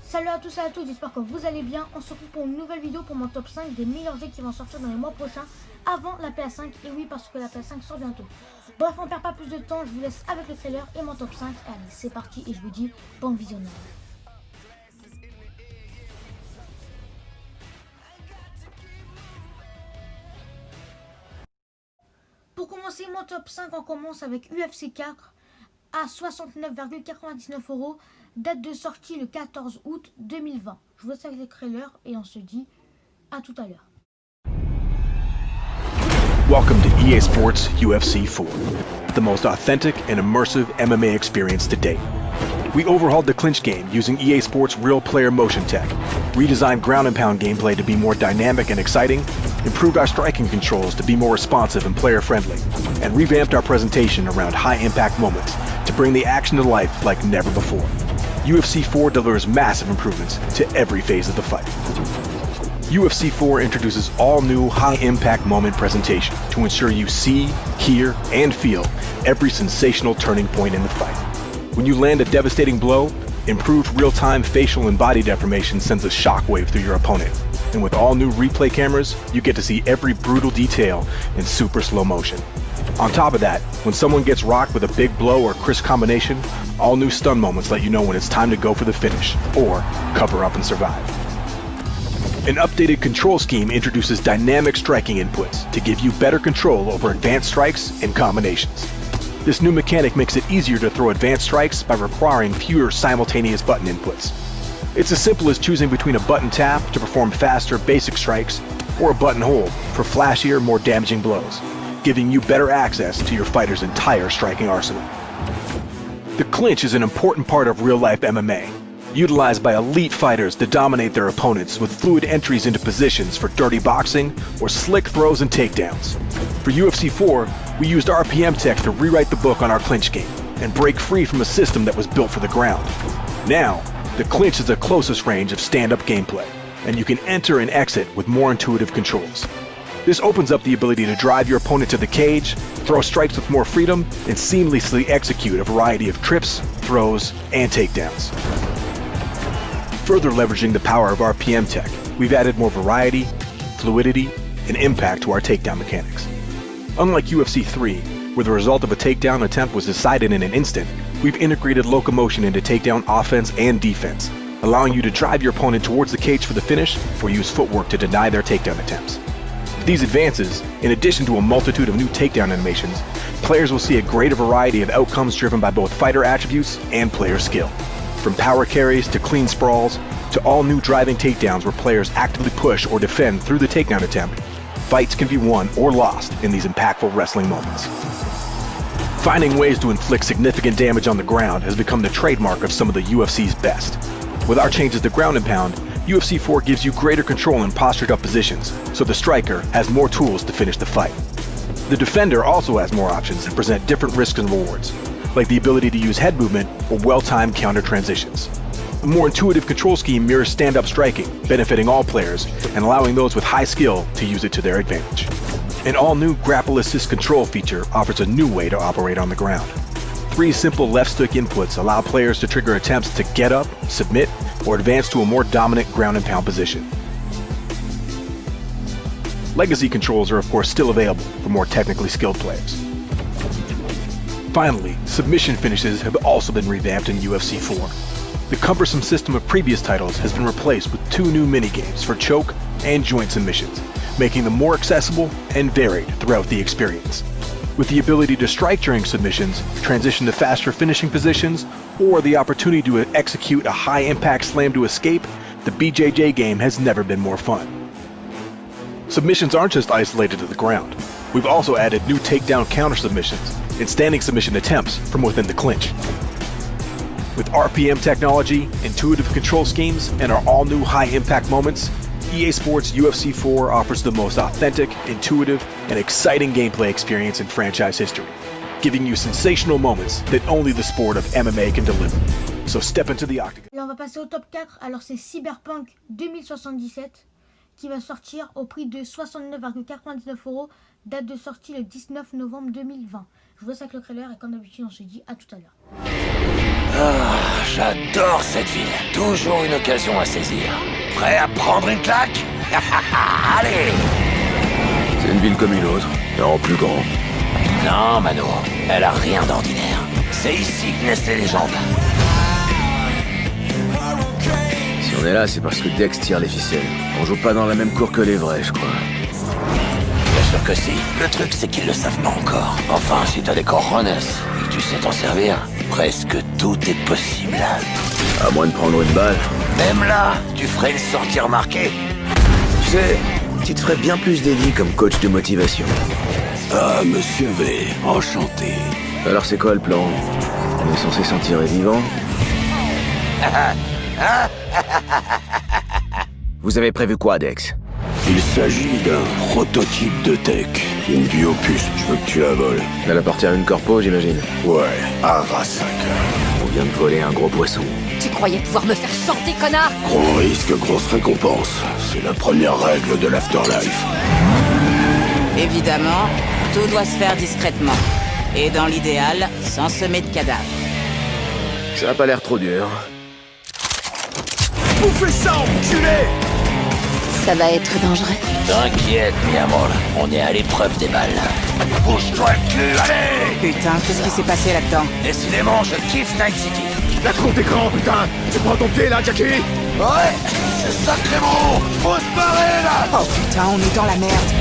Salut à tous et à toutes, j'espère que vous allez bien. On se retrouve pour une nouvelle vidéo pour mon top 5 des meilleurs jeux qui vont sortir dans les mois prochains avant la PS5. Et oui, parce que la PS5 sort bientôt. Bref, on perd pas plus de temps, je vous laisse avec le trailer et mon top 5. Allez, c'est parti et je vous dis bon visionnage. Pour commencer mon top 5, on commence avec UFC 4 à 69,99 €. Date de sortie le 14 août 2020. Je vous laisse avec le trailer et on se dit à tout à l'heure. Welcome to EA Sports UFC 4, the most authentic and immersive MMA experience to date. We overhauled the clinch game using EA Sports real player motion tech, redesigned ground and pound gameplay to be more dynamic and exciting, improved our striking controls to be more responsive and player friendly, and revamped our presentation around high impact moments to bring the action to life like never before. UFC 4 delivers massive improvements to every phase of the fight. UFC 4 introduces all new high-impact moment presentation to ensure you see, hear, and feel every sensational turning point in the fight. When you land a devastating blow, improved real-time facial and body deformation sends a shockwave through your opponent. And with all new replay cameras, you get to see every brutal detail in super slow motion. On top of that, when someone gets rocked with a big blow or crisp combination, all new stun moments let you know when it's time to go for the finish, or cover up and survive. An updated control scheme introduces dynamic striking inputs to give you better control over advanced strikes and combinations. This new mechanic makes it easier to throw advanced strikes by requiring fewer simultaneous button inputs. It's as simple as choosing between a button tap to perform faster basic strikes or a button hold for flashier, more damaging blows, giving you better access to your fighter's entire striking arsenal. The clinch is an important part of real-life MMA, utilized by elite fighters to dominate their opponents with fluid entries into positions for dirty boxing or slick throws and takedowns. For UFC 4, we used RPM tech to rewrite the book on our clinch game and break free from a system that was built for the ground. Now, the clinch is the closest range of stand-up gameplay, and you can enter and exit with more intuitive controls. This opens up the ability to drive your opponent to the cage, throw strikes with more freedom, and seamlessly execute a variety of trips, throws, and takedowns. Further leveraging the power of RPM tech, we've added more variety, fluidity, and impact to our takedown mechanics. Unlike UFC 3, where the result of a takedown attempt was decided in an instant, we've integrated locomotion into takedown offense and defense, allowing you to drive your opponent towards the cage for the finish or use footwork to deny their takedown attempts. With these advances, in addition to a multitude of new takedown animations, players will see a greater variety of outcomes driven by both fighter attributes and player skill. From power carries to clean sprawls, to all new driving takedowns where players actively push or defend through the takedown attempt, fights can be won or lost in these impactful wrestling moments. Finding ways to inflict significant damage on the ground has become the trademark of some of the UFC's best. With our changes to ground and pound, UFC 4 gives you greater control in postured up positions, so the striker has more tools to finish the fight. The defender also has more options and present different risks and rewards, like the ability to use head movement or well-timed counter transitions. A more intuitive control scheme mirrors stand-up striking, benefiting all players and allowing those with high skill to use it to their advantage. An all-new grapple assist control feature offers a new way to operate on the ground. 3 simple left stick inputs allow players to trigger attempts to get up, submit, or advance to a more dominant ground and pound position. Legacy controls are of course still available for more technically skilled players. Finally, submission finishes have also been revamped in UFC 4. The cumbersome system of previous titles has been replaced with 2 new minigames for choke and joint submissions, making them more accessible and varied throughout the experience. With the ability to strike during submissions, transition to faster finishing positions, or the opportunity to execute a high-impact slam to escape, the BJJ game has never been more fun. Submissions aren't just isolated to the ground. We've also added new takedown counter submissions and standing submission attempts from within the clinch. With RPM technology, intuitive control schemes, and our all-new high-impact moments, EA Sports UFC 4 offers the most authentic, intuitive, and exciting gameplay experience in franchise history, giving you sensational moments that only the sport of MMA can deliver. So step into the octagon. Là, on va passer au top 4. Alors, c'est Cyberpunk 2077 qui va sortir au prix de 69,99 €. Date de sortie le 19 novembre 2020. Je vous laisse avec le trailer et comme d'habitude, on se dit à tout à l'heure. Ah, j'adore cette ville. Toujours une occasion à saisir. Prêt à prendre une claque? Allez! C'est une ville comme une autre, mais en plus grand. Non, Mano, elle a rien d'ordinaire. C'est ici que naissent les légendes. Si on est là, c'est parce que Dex tire les ficelles. On joue pas dans la même cour que les vrais, je crois. Bien sûr que si. Le truc, c'est qu'ils le savent pas encore. Enfin, si t'as des cojones et que tu sais t'en servir, presque tout est possible. À moins de prendre une balle. Même là, tu ferais une sortie remarquée. Tu sais, tu te ferais bien plus d'Eddie comme coach de motivation. Ah, monsieur V, enchanté. Alors c'est quoi le plan? On est censé s'en tirer vivant? Vous avez prévu quoi, Dex? Il s'agit d'un prototype de tech. Une biopuce, je veux que tu la voles. Elle appartient à une corpo, j'imagine. Ouais, Arasaka. On vient de voler un gros poisson. Tu croyais pouvoir me faire chanter, connard? Gros risque, grosse récompense. C'est la première règle de l'afterlife. Évidemment, tout doit se faire discrètement. Et dans l'idéal, sans semer de cadavres. Ça a pas l'air trop dur. Bouffez ça, enculé! Ça va être dangereux. T'inquiète, mi amor, on est à l'épreuve des balles. Bouge-toi le cul, allez! Putain, qu'est-ce qui s'est passé là-dedans? Décidément, je kiffe Night City. La cour d'écran, putain! Tu prends ton pied là, Jackie? Ouais, c'est sacrément! Faut se barrer là! Oh putain, on est dans la merde.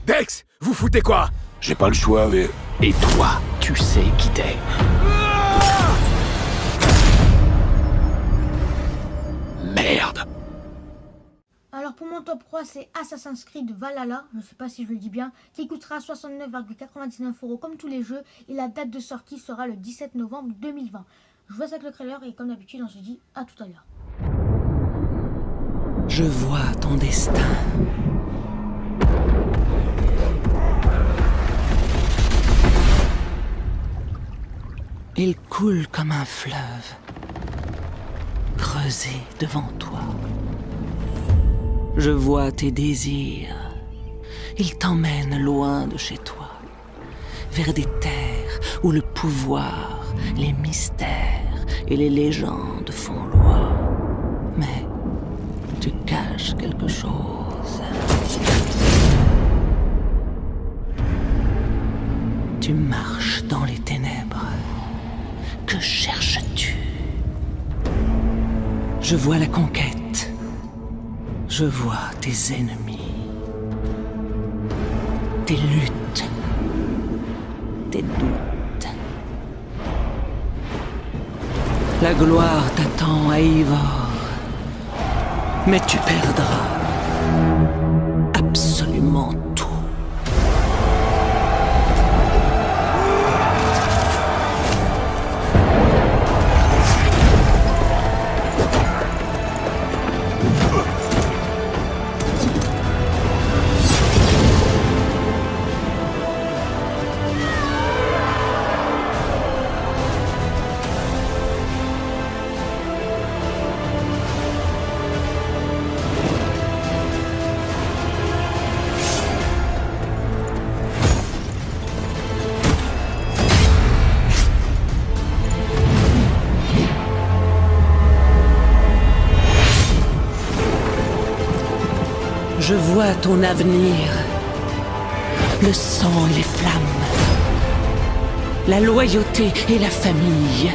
Dex, vous foutez quoi? J'ai pas le choix, mais... Et toi, tu sais qui t'es. Merde! Alors pour mon top 3, c'est Assassin's Creed Valhalla, je sais pas si je le dis bien, qui coûtera 69,99€ comme tous les jeux, et la date de sortie sera le 17 novembre 2020. Je vous laisse avec le trailer et comme d'habitude on se dit à tout à l'heure. Je vois ton destin. Il coule comme un fleuve, creusé devant toi. Je vois tes désirs. Ils t'emmènent loin de chez toi, vers des terres où le pouvoir, les mystères et les légendes font loi. Mais tu caches quelque chose. Tu marches dans les ténèbres. Que cherches-tu? Je vois la conquête. Je vois tes ennemis. Tes luttes. Tes doutes. La gloire t'attend à Ivor. Mais tu perdras absolument tout. Je vois ton avenir, le sang et les flammes, la loyauté et la famille,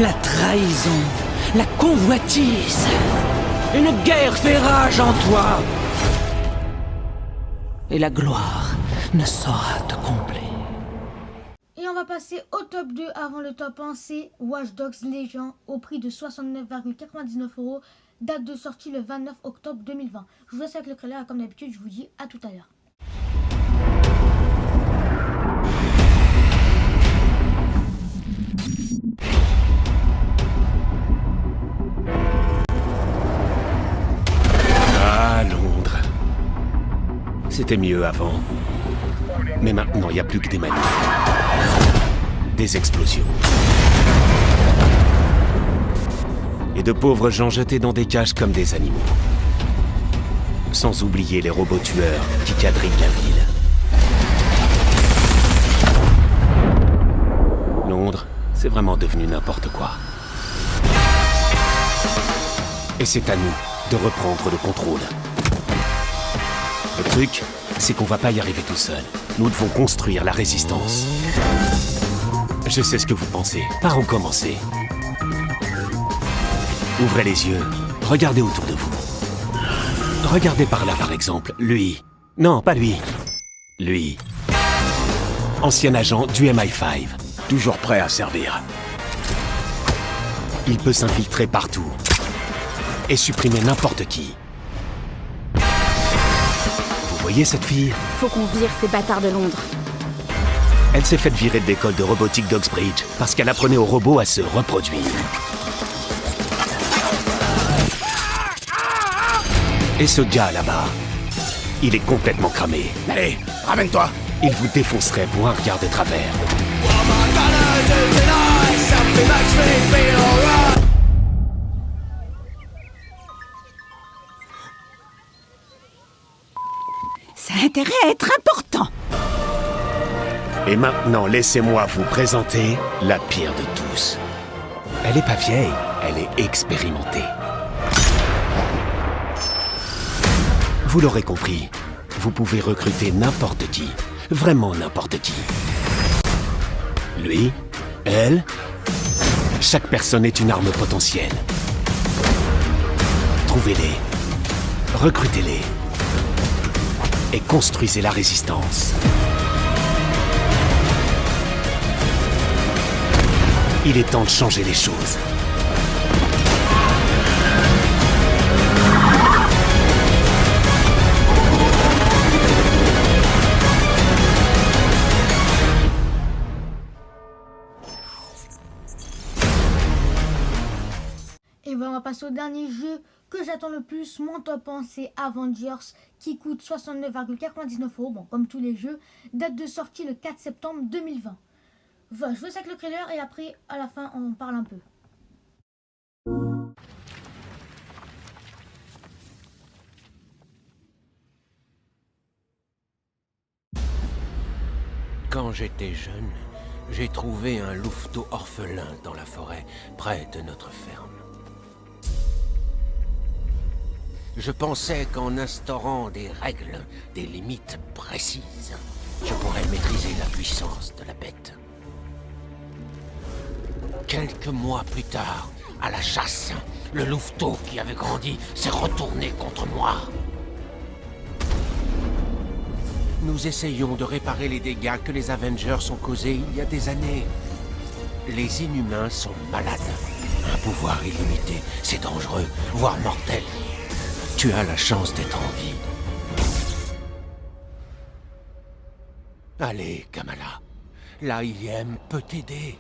la trahison, la convoitise. Une guerre fait rage en toi. Et la gloire ne saura te combler. Et on va passer au top 2 avant le top 1, c'est Watch Dogs Legion au prix de 69,99€. Date de sortie le 29 octobre 2020. Je vous laisse avec le trailer et comme d'habitude, je vous dis à tout à l'heure. Ah, Londres. C'était mieux avant. Mais maintenant, il n'y a plus que des manifs. Des explosions. Et de pauvres gens jetés dans des cages comme des animaux. Sans oublier les robots tueurs qui quadrillent la ville. C'est vraiment devenu n'importe quoi. Et c'est à nous de reprendre le contrôle. Le truc, c'est qu'on va pas y arriver tout seul. Nous devons construire la résistance. Je sais ce que vous pensez. Par où commencer? Ouvrez les yeux. Regardez autour de vous. Regardez par là, par exemple. Lui. Non, pas lui. Lui. Ancien agent du MI5. Toujours prêt à servir. Il peut s'infiltrer partout. Et supprimer n'importe qui. Vous voyez cette fille? Faut qu'on vire ces bâtards de Londres. Elle s'est faite virer de l'école de robotique d'Oxbridge parce qu'elle apprenait aux robots à se reproduire. Et ce gars là-bas, il est complètement cramé. Allez, ramène-toi. Il vous défoncerait pour un regard de travers. Ça a intérêt à être important. Et maintenant, laissez-moi vous présenter la pire de tous. Elle est pas vieille, elle est expérimentée. Vous l'aurez compris, vous pouvez recruter n'importe qui, vraiment n'importe qui. Lui, elle, chaque personne est une arme potentielle. Trouvez-les, recrutez-les et construisez la résistance. Il est temps de changer les choses. Et voilà, on va passer au dernier jeu que j'attends le plus. Mon top 1, c'est Avengers, qui coûte 69,99 €. Bon, comme tous les jeux, date de sortie le 4 septembre 2020. Voilà, je vous laisse avec le trailer et après, à la fin, on en parle un peu. Quand j'étais jeune, j'ai trouvé un louveteau orphelin dans la forêt, près de notre ferme. Je pensais qu'en instaurant des règles, des limites précises, je pourrais maîtriser la puissance de la bête. Quelques mois plus tard, à la chasse, le louveteau qui avait grandi s'est retourné contre moi. Nous essayons de réparer les dégâts que les Avengers ont causés il y a des années. Les Inhumains sont malades. Un pouvoir illimité, c'est dangereux, voire mortel. Tu as la chance d'être en vie. Allez, Kamala. L'AIM peut t'aider.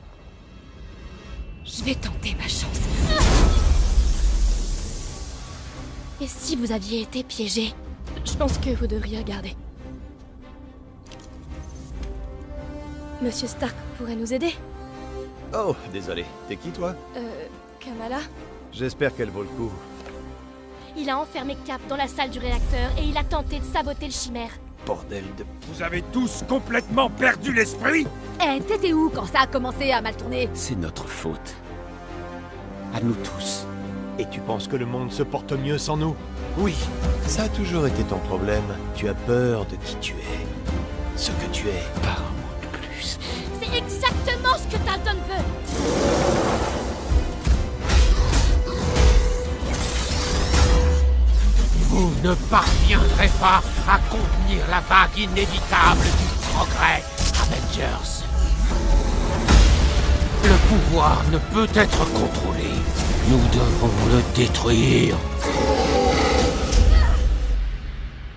Je vais tenter ma chance. Et si vous aviez été piégé? Je pense que vous devriez regarder. Monsieur Stark pourrait nous aider? Oh, désolé. T'es qui, toi? Kamala? J'espère qu'elle vaut le coup. Il a enfermé Cap dans la salle du réacteur et il a tenté de saboter le chimère. Bordel de... Vous avez tous complètement perdu l'esprit? Eh, t'étais où quand ça a commencé à mal tourner? C'est notre faute. À nous tous. Et tu penses que le monde se porte mieux sans nous? Oui, ça a toujours été ton problème. Tu as peur de qui tu es. Ce que tu es. Pas un mot de plus. C'est exactement ce que Dalton veut! Vous ne parviendrez pas à contenir la vague inévitable du progrès, Avengers. Le pouvoir ne peut être contrôlé. Nous devons le détruire.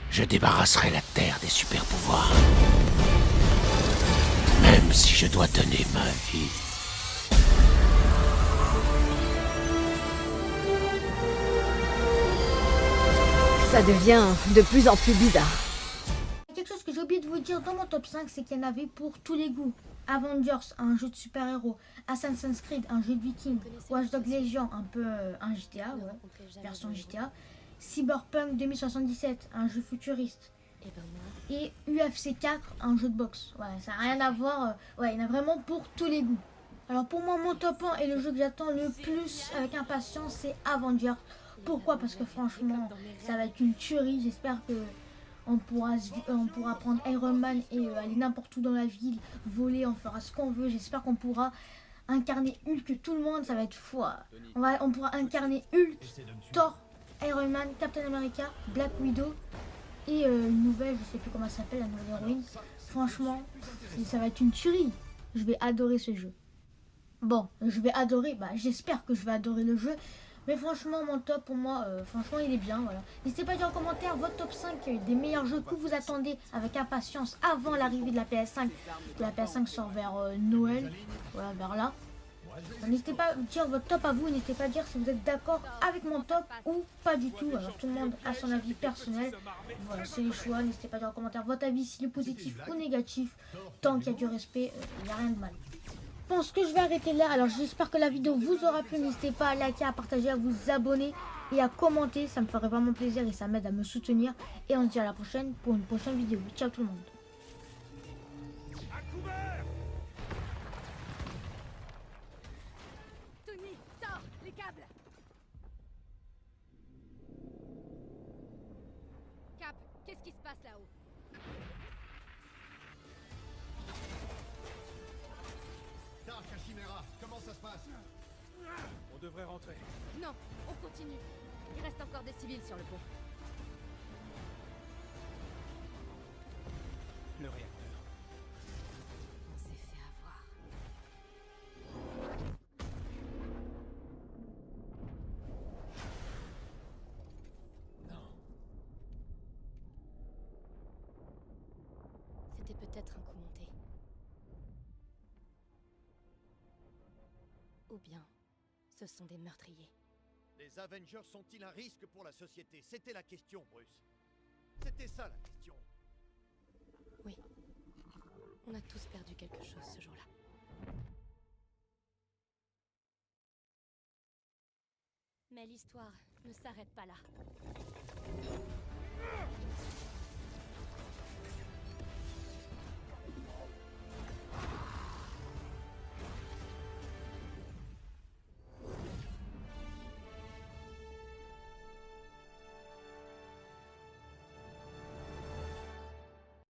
Je débarrasserai la Terre des super-pouvoirs. Même si je dois donner ma vie. Ça devient de plus en plus bizarre. Quelque chose que j'ai oublié de vous dire dans mon top 5, c'est qu'il y en avait pour tous les goûts. Avengers, un jeu de super-héros. Assassin's Creed, un jeu de viking. Watch Dogs Legion, un peu un GTA, ouais, version GTA. Cyberpunk 2077, un jeu futuriste. Et UFC 4, un jeu de boxe. Ouais, ça n'a rien à voir. Ouais, il y en a vraiment pour tous les goûts. Alors pour moi, mon top 1 et le jeu que j'attends le plus avec impatience, c'est Avengers. Pourquoi? Parce que franchement, ça va être une tuerie. J'espère que on pourra prendre Iron Man et aller n'importe où dans la ville, voler, on fera ce qu'on veut. J'espère qu'on pourra incarner Hulk, tout le monde, ça va être fou. On pourra incarner Hulk, Thor, Iron Man, Captain America, Black Widow et une nouvelle, je sais plus comment elle s'appelle, la nouvelle héroïne. Franchement, ça va être une tuerie. Je vais adorer ce jeu. Bon, je vais adorer, j'espère que je vais adorer le jeu. Mais franchement, mon top pour moi, franchement, il est bien. Voilà. N'hésitez pas à dire en commentaire votre top 5 des meilleurs jeux que vous attendez avec impatience avant l'arrivée de la PS5. La PS5 sort vers Noël, voilà, vers là. N'hésitez pas à dire votre top à vous, n'hésitez pas à dire si vous êtes d'accord avec mon top ou pas du tout. Alors tout le monde a son avis personnel. Voilà, c'est les choix. N'hésitez pas à dire en commentaire votre avis, s'il est positif ou négatif. Tant qu'il y a du respect, il n'y a rien de mal. Je pense que je vais arrêter là. Alors j'espère que la vidéo vous aura plu. N'hésitez pas à liker, à partager, à vous abonner et à commenter. Ça me ferait vraiment plaisir et ça m'aide à me soutenir. Et on se dit à la prochaine pour une prochaine vidéo. Ciao tout le monde. Tony, Thor, les câbles. Cap, qu'est-ce qui se passe là-haut? Chimera, comment ça se passe? On devrait rentrer. Non, on continue. Il reste encore des civils sur le pont. Le réacteur. On s'est fait avoir. Non. C'était peut-être un coup monté. Ou bien, ce sont des meurtriers. Les Avengers sont-ils un risque pour la société? C'était la question, Bruce. C'était ça la question. Oui. On a tous perdu quelque chose ce jour-là. Mais l'histoire ne s'arrête pas là.